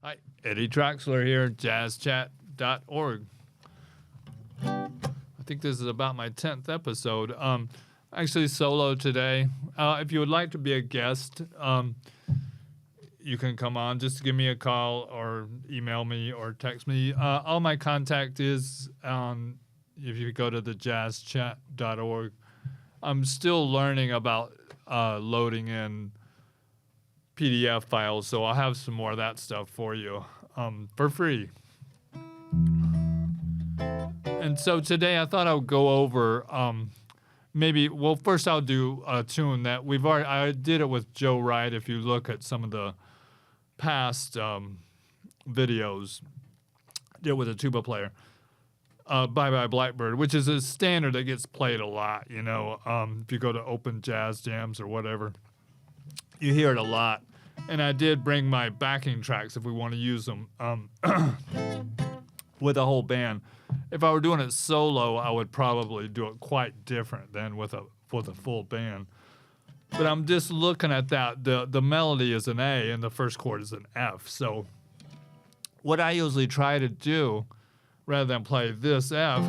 Hi, Eddy Traxler here, jazzchat.org. I think this is about my 10th episode. Actually solo today. If you would like to be a guest, you can come on. Just give me a call or email me or text me. All my contact is if you go to the jazzchat.org. I'm still learning about loading in PDF files, so I'll have some more of that stuff for you for free. And so today I thought I would go over first I'll do a tune that I did it with Joe Wright. If you look at some of the past videos, did it with a tuba player. Bye Bye Blackbird, which is a standard that gets played a lot, if you go to open jazz jams or whatever. You hear it a lot. And I did bring my backing tracks if we want to use them with a whole band. If I were doing it solo, I would probably do it quite different than with a full band. But I'm just looking at that. The melody is an A and the first chord is an F. So what I usually try to do, rather than play this F,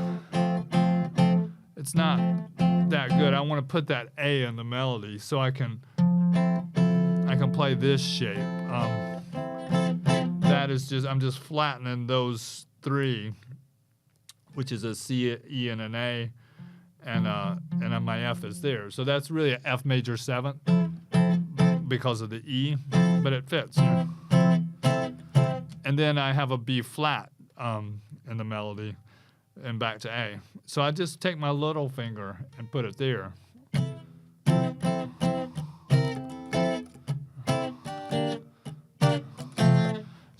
it's not that good. I want to put that A in the melody so I can play this shape. I'm just flattening those three, which is a C, E, and an A, and my F is there. So that's really an F major 7th because of the E, but it fits. And then I have a B flat in the melody and back to A. So I just take my little finger and put it there.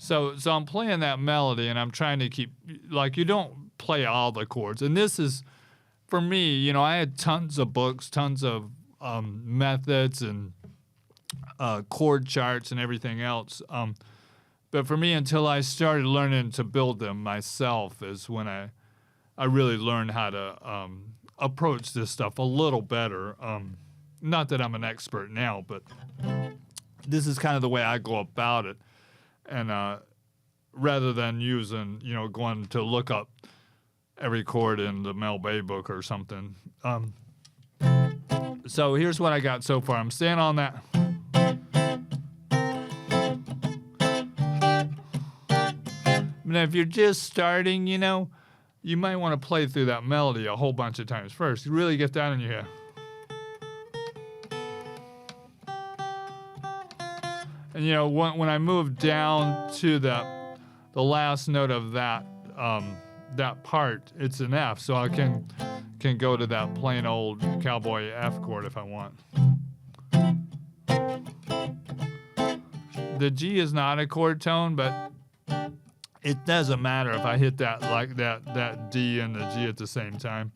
So I'm playing that melody, and I'm trying to keep, you don't play all the chords. And this is, for me, I had tons of books, tons of methods and chord charts and everything else. But for me, until I started learning to build them myself is when I really learned how to approach this stuff a little better. Not that I'm an expert now, but this is kind of the way I go about it. And rather than going to look up every chord in the Mel Bay book or something. So here's what I got so far. I'm staying on that. Now, if you're just starting, you might want to play through that melody a whole bunch of times first. You really get that in your head. And when I move down to the last note of that part, it's an F, so I can go to that plain old cowboy F chord if I want. The G is not a chord tone, but it doesn't matter if I hit that D and the G at the same time.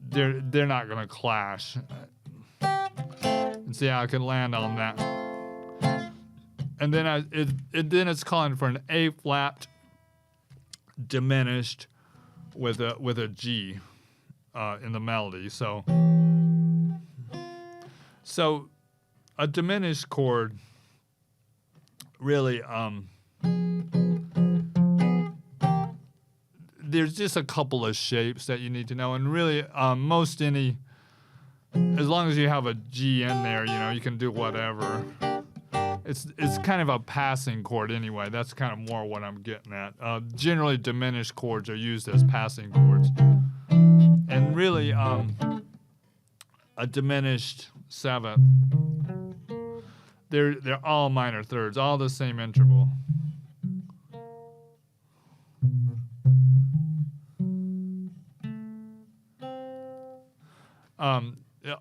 They're not gonna clash. And see how I can land on that. And then it's calling for an A flat diminished with a G in the melody. So a diminished chord really there's just a couple of shapes that you need to know, and really as long as you have a G in there, you can do whatever. It's kind of a passing chord anyway. That's kind of more what I'm getting at. Generally, diminished chords are used as passing chords. And really, a diminished 7th, they're all minor thirds, all the same interval.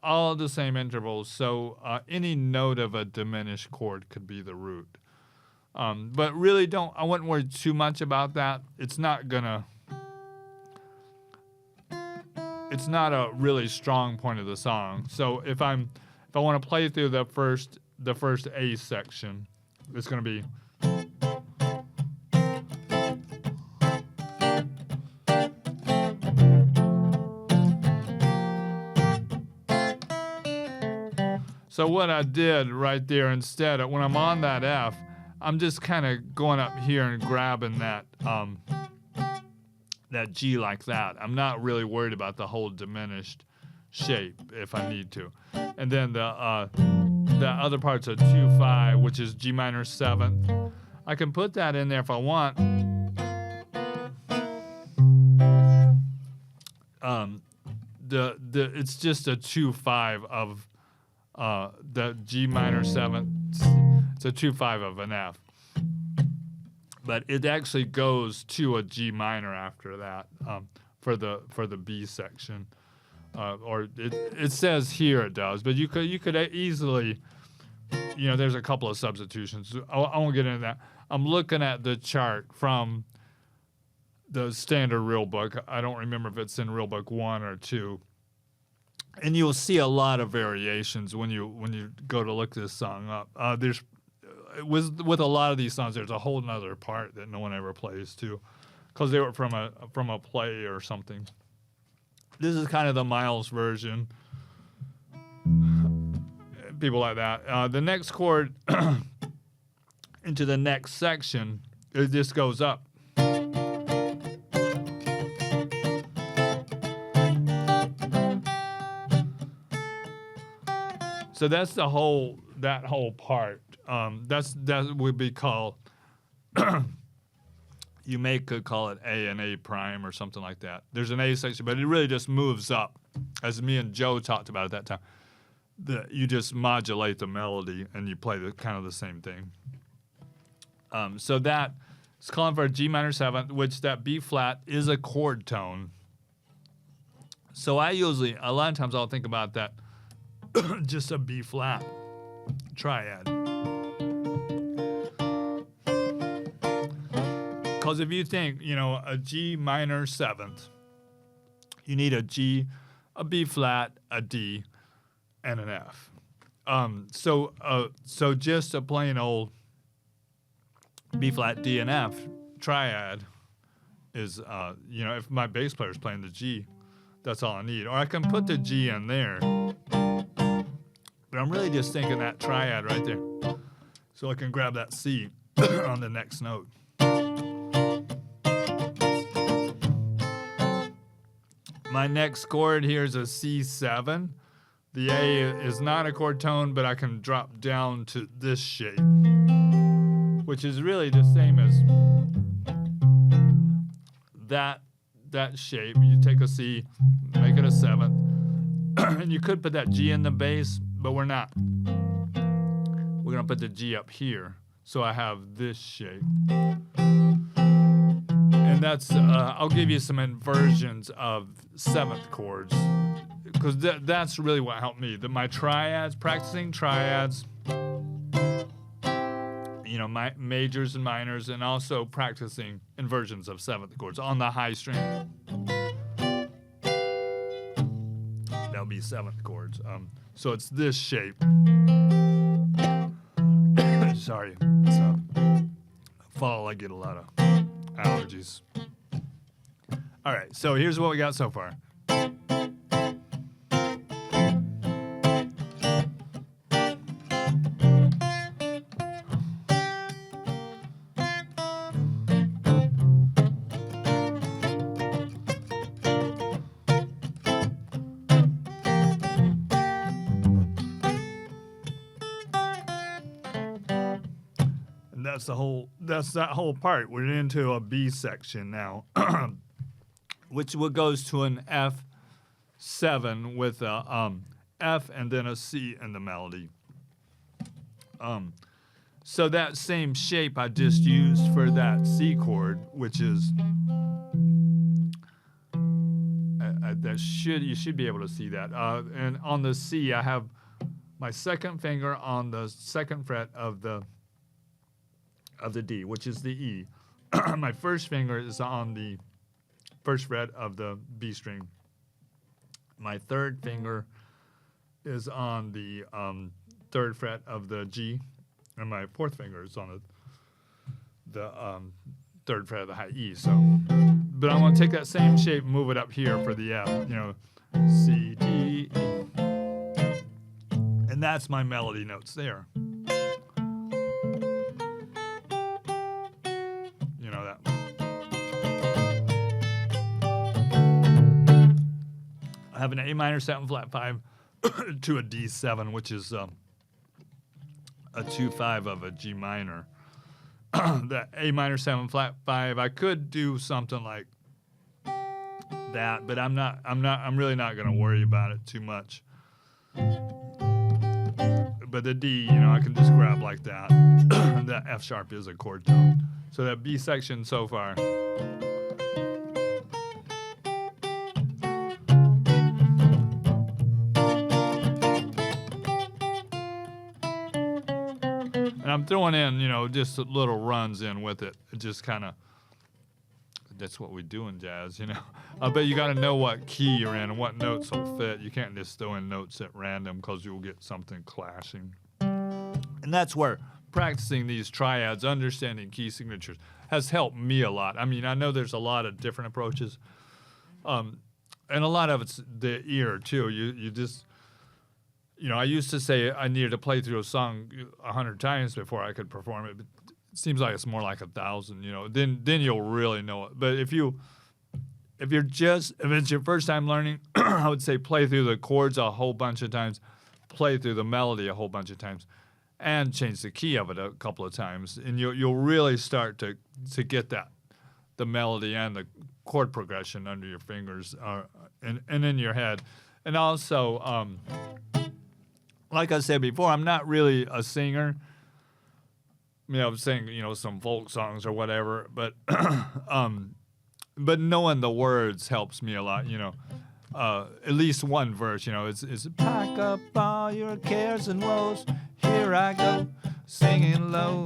All the same intervals, so any note of a diminished chord could be the root. But really I wouldn't worry too much about that. It's not a really strong point of the song. So if I want to play through the first A section, it's going to be So what I did right there instead, when I'm on that F, I'm just kind of going up here and grabbing that that G like that. I'm not really worried about the whole diminished shape if I need to. And then the other part's a 2-5, which is G minor 7th. I can put that in there if I want. It's just a 2-5 of the G minor 7th. It's a 2-5 of an F. But it actually goes to a G minor after that for the B section, or it says here it does. But you could easily, there's a couple of substitutions. I won't get into that. I'm looking at the chart from the standard real book. I don't remember if it's in real book 1 or 2. And you'll see a lot of variations when you go to look this song up. With a lot of these songs, there's a whole nother part that no one ever plays too, because they were from a play or something. This is kind of the Miles version. People like that. The next chord into the next section, it just goes up. So that's that whole part. That would be called. You could call it A and A prime or something like that. There's an A section, but it really just moves up, as me and Joe talked about at that time. You just modulate the melody and you play kind of the same thing. So that is calling for a G minor 7th, which that B flat is a chord tone. So a lot of times I'll think about that just a B flat triad. Because if you think, a G minor 7th, you need a G, a B flat, a D, and an F. So just a plain old B flat, D, and F triad is, if my bass player is playing the G, that's all I need. Or I can put the G in there. But I'm really just thinking that triad right there. So I can grab that C on the next note. My next chord here is a C7. The A is not a chord tone, but I can drop down to this shape, which is really the same as that shape. You take a C, make it a 7th, and you could put that G in the bass, but we're not. We're gonna put the G up here, so I have this shape. And that's, I'll give you some inversions of 7th chords, because that's really what helped me. My triads, practicing triads, my majors and minors, and also practicing inversions of 7th chords on the high string. That'll be 7th chords. So it's this shape. Sorry, it's fall. I get a lot of allergies. All right, so here's what we got so far. That's that whole part. We're into a B section now, which goes to an F7 with a F and then a C in the melody. So that same shape I just used for that C chord, which is you should be able to see that. And on the C, I have my second finger on the 2nd fret of the D, which is the E. My first finger is on the 1st fret of the B string. My 3rd finger is on the 3rd fret of the G, and my 4th finger is on the 3rd fret of the high E. So, but I'm going to take that same shape and move it up here for the F. C, D, E, and that's my melody notes there. have an A minor 7 flat 5 to a D7, which is a 2/5 of a G minor. That A minor 7 flat 5, I could do something like that, but I'm really not going to worry about it too much. But the D, I can just grab like that. That F sharp is a chord tone. So that B section so far. And I'm throwing in, just little runs in with it. It just kind of, that's what we do in jazz, But you got to know what key you're in and what notes will fit. You can't just throw in notes at random because you'll get something clashing. And that's where practicing these triads, understanding key signatures, has helped me a lot. I mean, I know there's a lot of different approaches. And a lot of it's the ear, too. You just, I used to say I needed to play through a song 100 times before I could perform it. But it seems like it's more like 1,000, Then you'll really know it. But if it's your first time learning, I would say play through the chords a whole bunch of times, play through the melody a whole bunch of times, and change the key of it a couple of times, and you'll really start to get the melody and the chord progression under your fingers and in your head. And also, like I said before, I'm not really a singer. I'm singing, some folk songs or whatever, but but knowing the words helps me a lot, at least one verse, it's pack up all your cares and woes, here I go, singing low,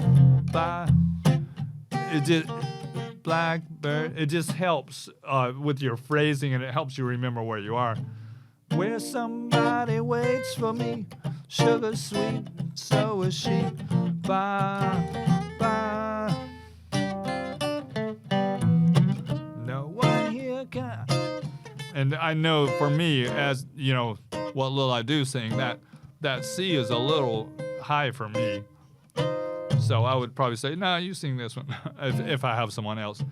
bye. It just, Blackbird, it just helps with your phrasing, and it helps you remember where you are. Where somebody waits for me, sugar sweet, so is she, bye, bye. No one here can. And I know for me, as what little I do sing, that C is a little high for me. So I would probably say, no, you sing this one if I have someone else.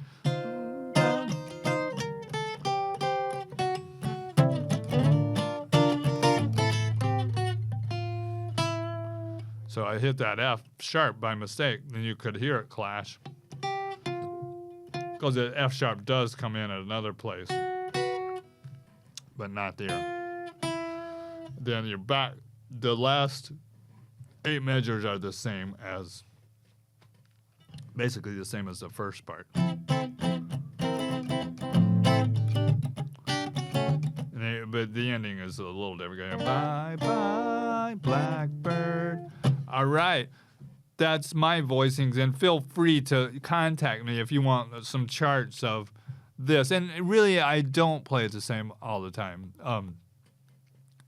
So I hit that F sharp by mistake, and you could hear it clash. Because the F sharp does come in at another place, but not there. Then you're back. The last 8 measures are the same as, basically the same as the first part. But the ending is a little different. Bye, bye, Blackbird. All right. That's my voicings, and feel free to contact me if you want some charts of this. And really, I don't play it the same all the time.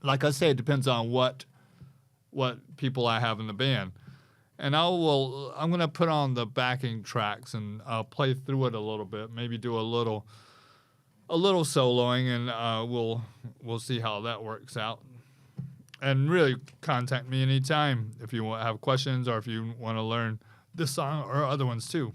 Like I say, it depends on what people I have in the band. And I'm going to put on the backing tracks, and I'll play through it a little bit, maybe do a little soloing, and we'll see how that works out. And really, contact me anytime if you have questions or if you want to learn this song or other ones too.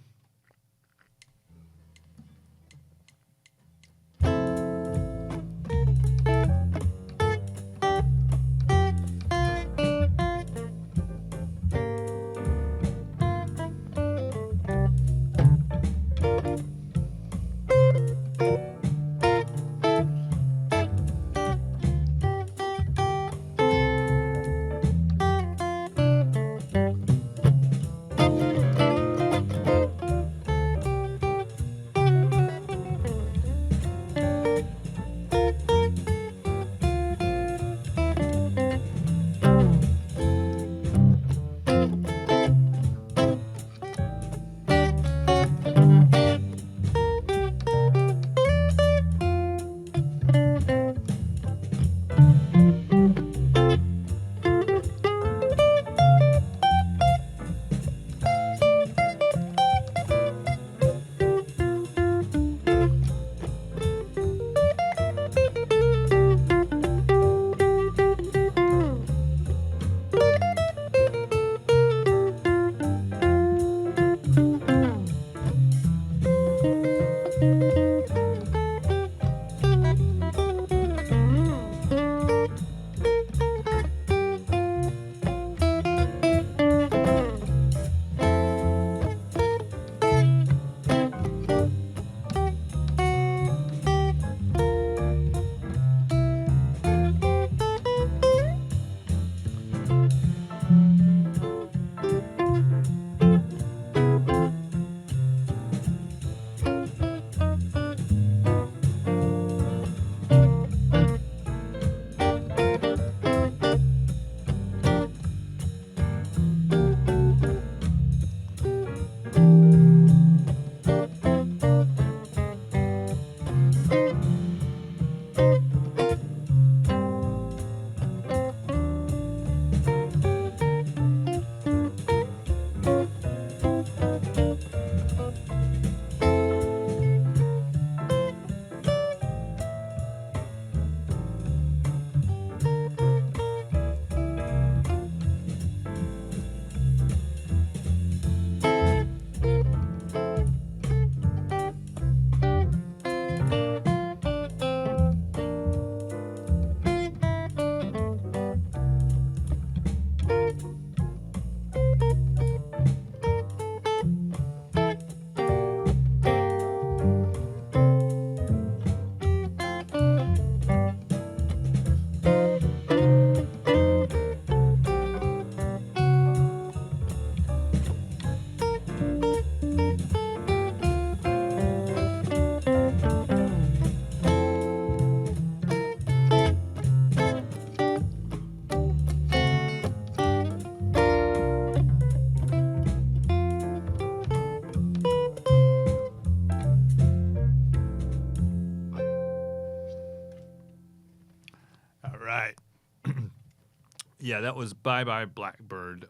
Yeah, that was Bye Bye Blackbird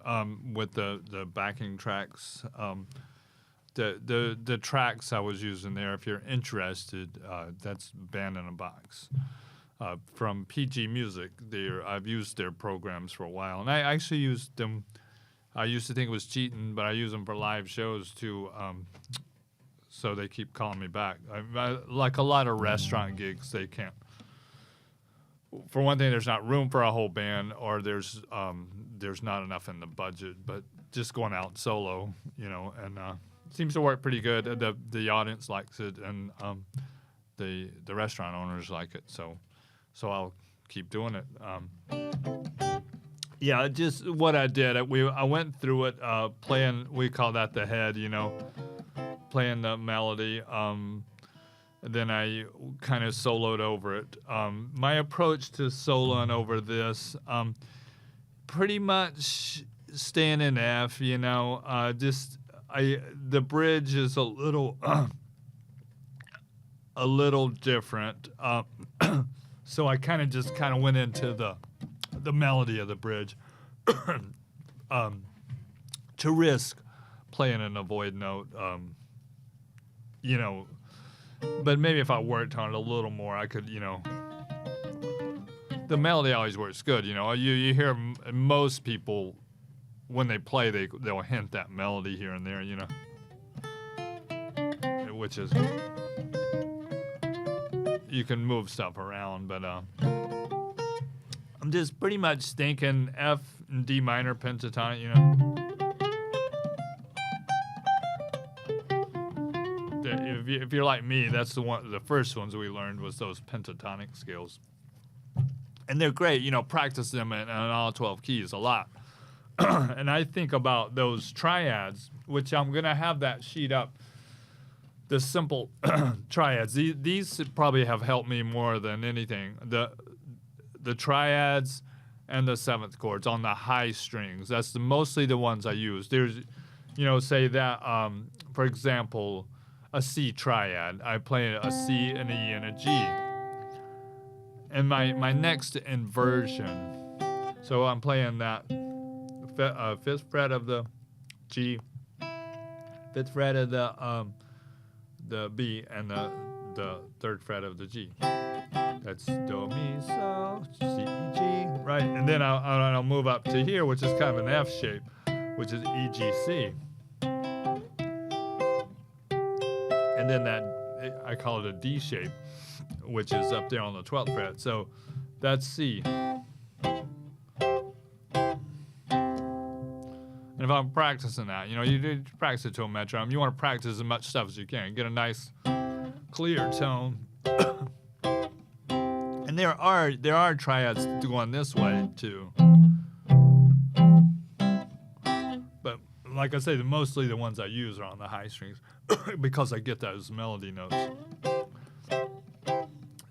with the backing tracks. The tracks I was using there, if you're interested, that's Band in a Box. From PG Music. I've used their programs for a while, and I actually used them. I used to think it was cheating, but I use them for live shows too. So they keep calling me back. Like a lot of restaurant gigs, they can't. For one thing, there's not room for a whole band, or there's not enough in the budget. But just going out solo, and it seems to work pretty good. The audience likes it, and the restaurant owners like it. So I'll keep doing it. Yeah, just what I did. I went through it playing. We call that the head, playing the melody. Then I kind of soloed over it. My approach to soloing over this, pretty much staying in F. The bridge is a little different. So I kind of went into the melody of the bridge to risk playing an avoid note. But maybe if I worked on it a little more, I could, the melody always works good. You hear most people when they play, they'll hint that melody here and there, which is, you can move stuff around, but I'm just pretty much thinking F and D minor pentatonic, If you're like me, that's the first ones we learned was those pentatonic scales. And they're great, practice them in all 12 keys a lot. And I think about those triads, which I'm going to have that sheet up, the simple triads. These probably have helped me more than anything. The triads and the seventh chords on the high strings. That's mostly the ones I use. There's, say that, for example, a C triad. I play a C, an E, and a G. And my next inversion, so I'm playing that fifth fret of the G, fifth fret of the B, and the third fret of the G. That's Do, Mi, So, C, E, G, right? And then I'll move up to here, which is kind of an F shape, which is E, G, C. And then I call it a D shape, which is up there on the 12th fret. So that's C. And if I'm practicing that, you practice it to a metronome. You want to practice as much stuff as you can. Get a nice, clear tone. And there are triads going this way too. But like I say, mostly the ones I use are on the high strings because I get those melody notes.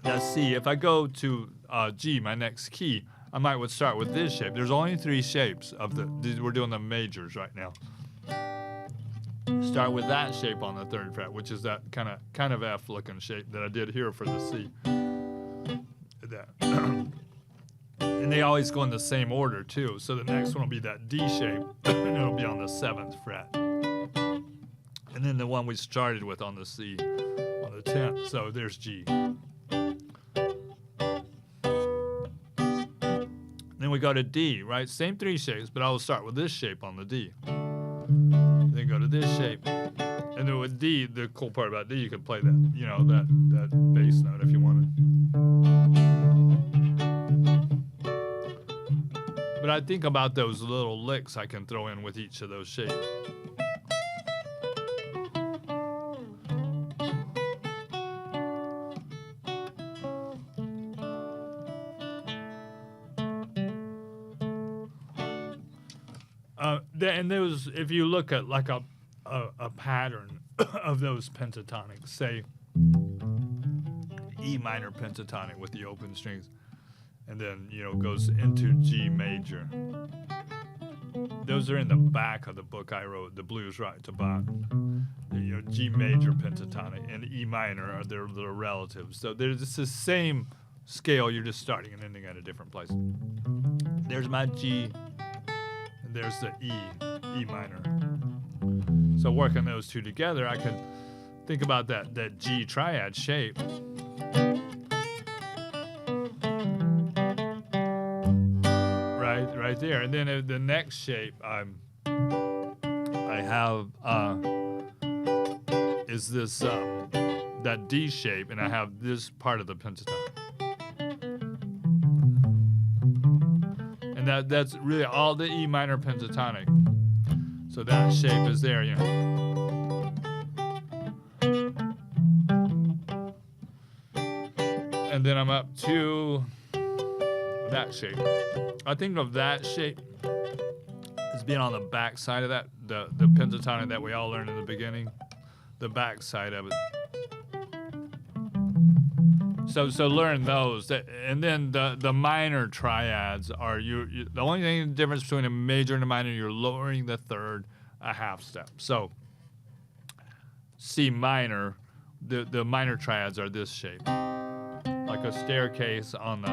Now C, if I go to G, my next key, I would start with this shape. There's only 3 shapes we're doing the majors right now. Start with that shape on the 3rd fret, which is that kind of F looking shape that I did here for the C. And they always go in the same order too. So the next one will be that D shape, and it'll be on the 7th fret. And then the one we started with on the C, on the 10th. So there's G. Then we go to D, right? Same 3 shapes, but I will start with this shape on the D. Then go to this shape. And then with D, the cool part about D, you can play that, that bass note if you wanted. But I think about those little licks I can throw in with each of those shapes. And those, if you look at like a pattern of those pentatonics, say E minor pentatonic with the open strings, and then goes into G major. Those are in the back of the book I wrote, The Blues Right to Bach. G major pentatonic and E minor are their relatives. So they're just the same scale. You're just starting and ending at a different place. There's my G, and there's the E minor. So working those two together, I can think about that G triad shape. Right there. And then the next shape I have is this that D shape, and I have this part of the pentatonic. And that's really all the E minor pentatonic. So that shape is there, you know. And then I'm up to that shape. I think of that shape as being on the back side of that, the pentatonic that we all learned in the beginning, the back side of it. So learn those, and then the minor triads are the only thing the difference between a major and a minor. You're lowering the third a half step. So C minor, the minor triads are this shape, like a staircase on the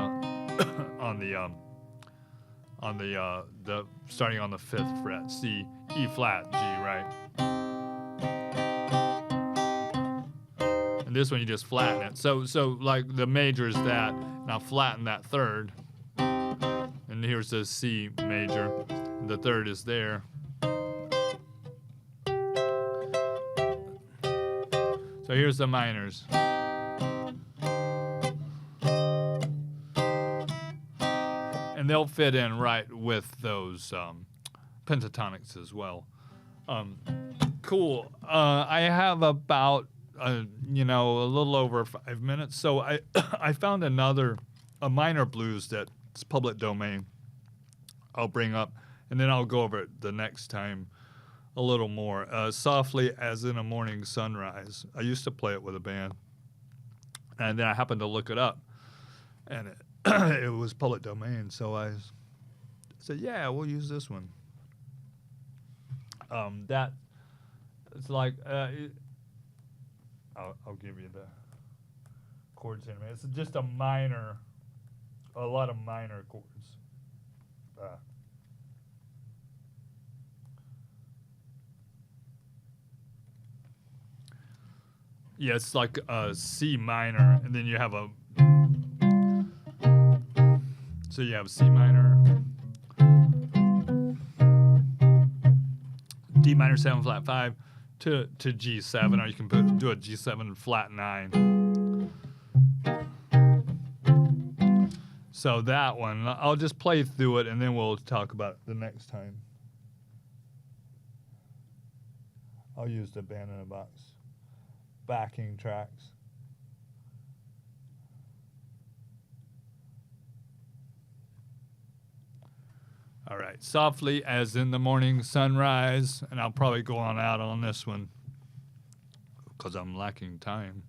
starting on the 5th fret. C, E flat, G, right? And this one you just flatten it. So like the major is that, and I'll flatten that third. And here's the C major, and the third is there. So here's the minors. And they'll fit in right with those pentatonics as well. Cool. I have about a little over 5 minutes. So I found a minor blues that's public domain. I'll bring up, and then I'll go over it the next time a little more. Softly as in a morning sunrise. I used to play it with a band, and then I happened to look it up, and it was public domain. So I said, yeah, we'll use this one. That it's like I'll give you the chords in a minute. It's just a lot of minor chords. Yeah, it's like a C minor, and then you have so you have C minor, D minor 7 flat 5 to G7, or you can do a G7 flat 9. So that one, I'll just play through it, and then we'll talk about it the next time. I'll use the Band in a Box backing tracks. All right, softly as in the morning sunrise, and I'll probably go on out on this one because I'm lacking time.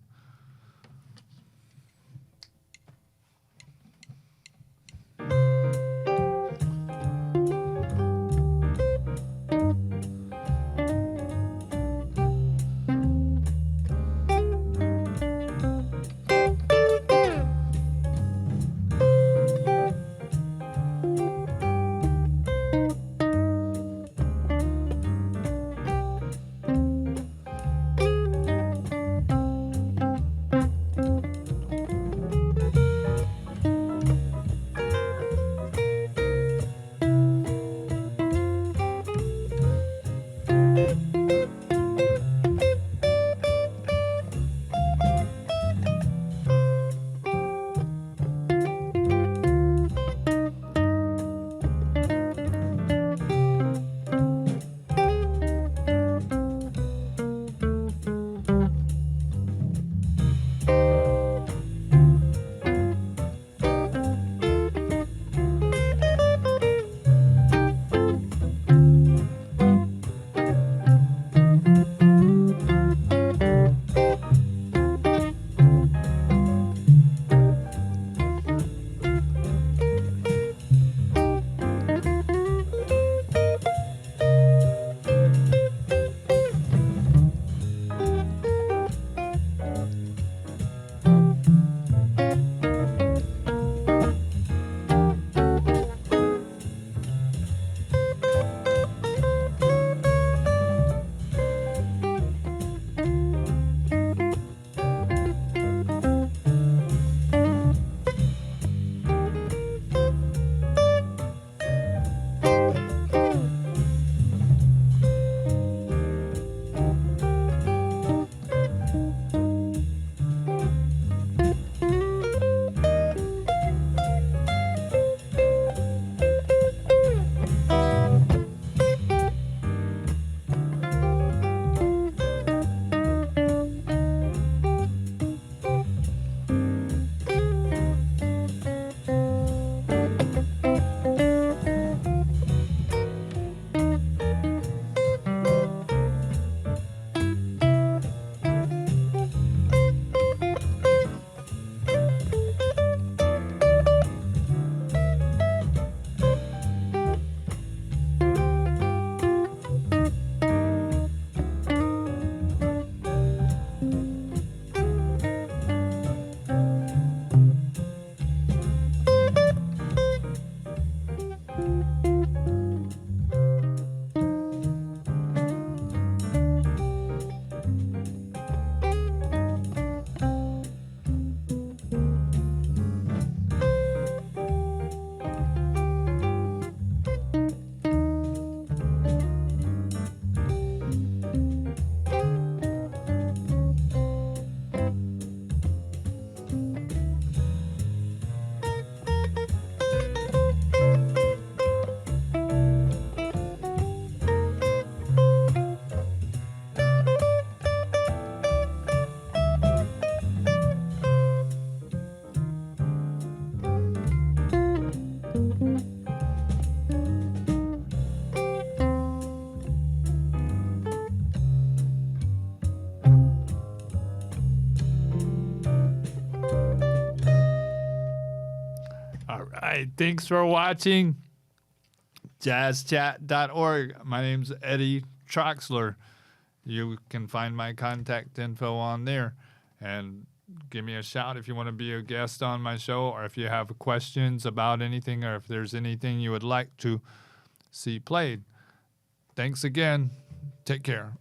right. Thanks for watching. JazzChat.org. My name's Eddy Troxler. You can find my contact info on there. And give me a shout if you want to be a guest on my show, or if you have questions about anything, or if there's anything you would like to see played. Thanks again. Take care.